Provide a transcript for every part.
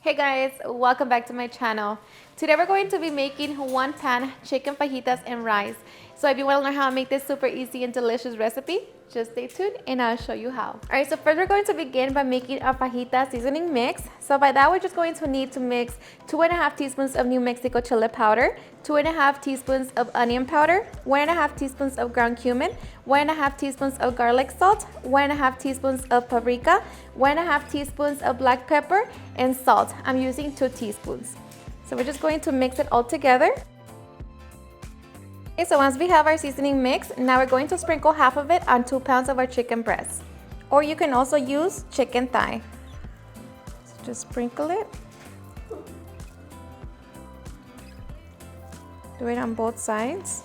Hey guys, welcome back to my channel. Today we're going to be making one pan chicken fajitas and rice. So if you want to learn how to make this super easy and delicious recipe, just stay tuned and I'll show you how. Alright, so first we're going to begin by making our fajita seasoning mix. So by that we're just going to need to mix 2.5 teaspoons of New Mexico chili powder, 2.5 teaspoons of onion powder, 1.5 teaspoons of ground cumin, 1.5 teaspoons of garlic salt, 1.5 teaspoons of paprika, 1.5 teaspoons of black pepper, and salt. I'm using 2 teaspoons. So we're just going to mix it all together. Okay, so once we have our seasoning mix, now we're going to sprinkle half of it on 2 pounds of our chicken breast. Or you can also use chicken thigh. So just sprinkle it. Do it on both sides.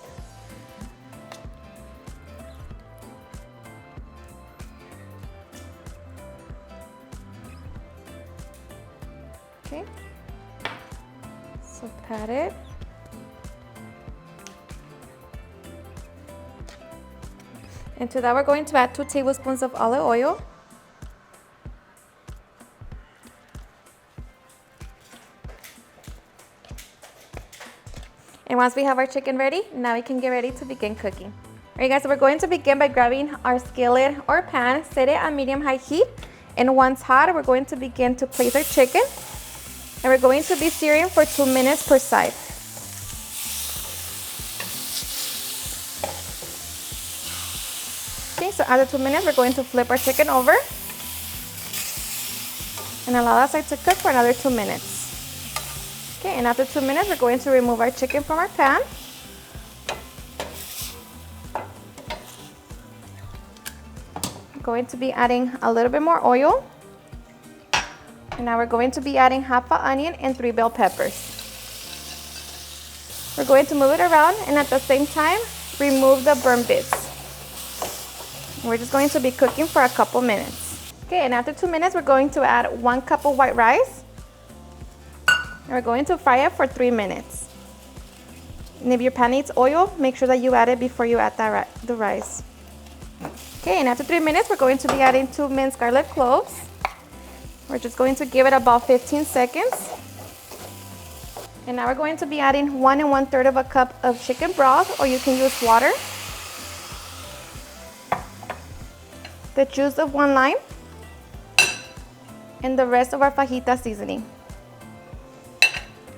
Okay. So pat it. And to that we're going to add 2 tablespoons of olive oil. And once we have our chicken ready, now we can get ready to begin cooking. Alright guys, so we're going to begin by grabbing our skillet or pan, set it on medium-high heat. And once hot, we're going to begin to place our chicken. And we're going to be searing for 2 minutes per side. Okay, so after 2 minutes, we're going to flip our chicken over and allow that side to cook for another 2 minutes. Okay, and after 2 minutes, we're going to remove our chicken from our pan. I'm going to be adding a little bit more oil. And now we're going to be adding half an onion and 3 bell peppers. We're going to move it around and at the same time, remove the burnt bits. We're just going to be cooking for a couple minutes. Okay, and after 2 minutes, we're going to add 1 cup of white rice. And we're going to fry it for 3 minutes. And if your pan needs oil, make sure that you add it before you add the rice. Okay, and after 3 minutes, we're going to be adding 2 minced garlic cloves. We're just going to give it about 15 seconds. And now we're going to be adding 1 1/3 cup of chicken broth, or you can use water. The juice of 1 lime, and the rest of our fajita seasoning.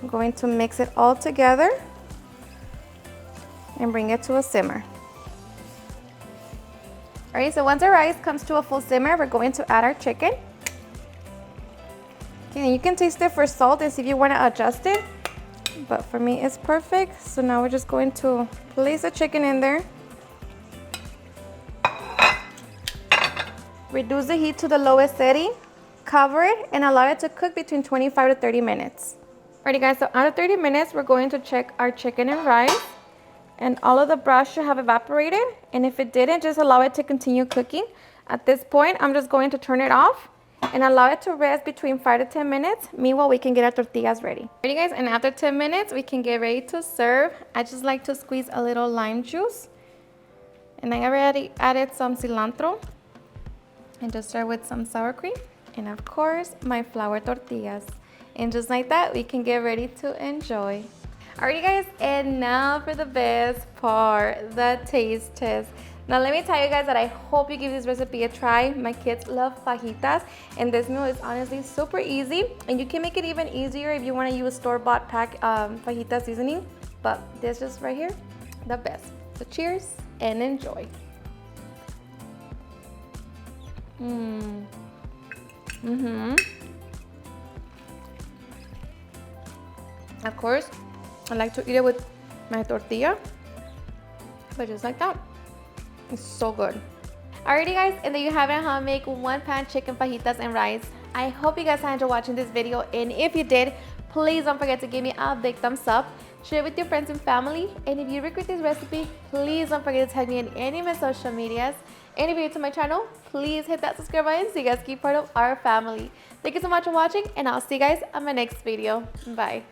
I'm going to mix it all together and bring it to a simmer. Alright, so once our rice comes to a full simmer, we're going to add our chicken. Okay, and you can taste it for salt and see if you want to adjust it. But for me, it's perfect. So now we're just going to place the chicken in there. Reduce the heat to the lowest setting, cover it, and allow it to cook between 25 to 30 minutes. Alrighty guys, so after 30 minutes, we're going to check our chicken and rice. And all of the broth should have evaporated. And if it didn't, just allow it to continue cooking. At this point, I'm just going to turn it off and allow it to rest between 5 to 10 minutes. Meanwhile, we can get our tortillas ready. Alrighty guys, and after 10 minutes, we can get ready to serve. I just like to squeeze a little lime juice. And I already added some cilantro. And just start with some sour cream. And of course, my flour tortillas. And just like that, we can get ready to enjoy. Alrighty guys, and now for the best part, the taste test. Now let me tell you guys that I hope you give this recipe a try. My kids love fajitas, and this meal is honestly super easy. And you can make it even easier if you want to use store-bought pack fajita seasoning. But this just right here, the best. So cheers and enjoy. Of course, I like to eat it with my tortilla, but just like that. It's so good. Alrighty guys, and there you have it, how to make one pan chicken fajitas and rice. I hope you guys enjoyed watching this video, and if you did, please don't forget to give me a big thumbs up. Share it with your friends and family, and if you regret this recipe, please don't forget to tag me in any of my social medias. And if you're new to my channel, please hit that subscribe button so you guys keep part of our family. Thank you so much for watching, and I'll see you guys on my next video. Bye.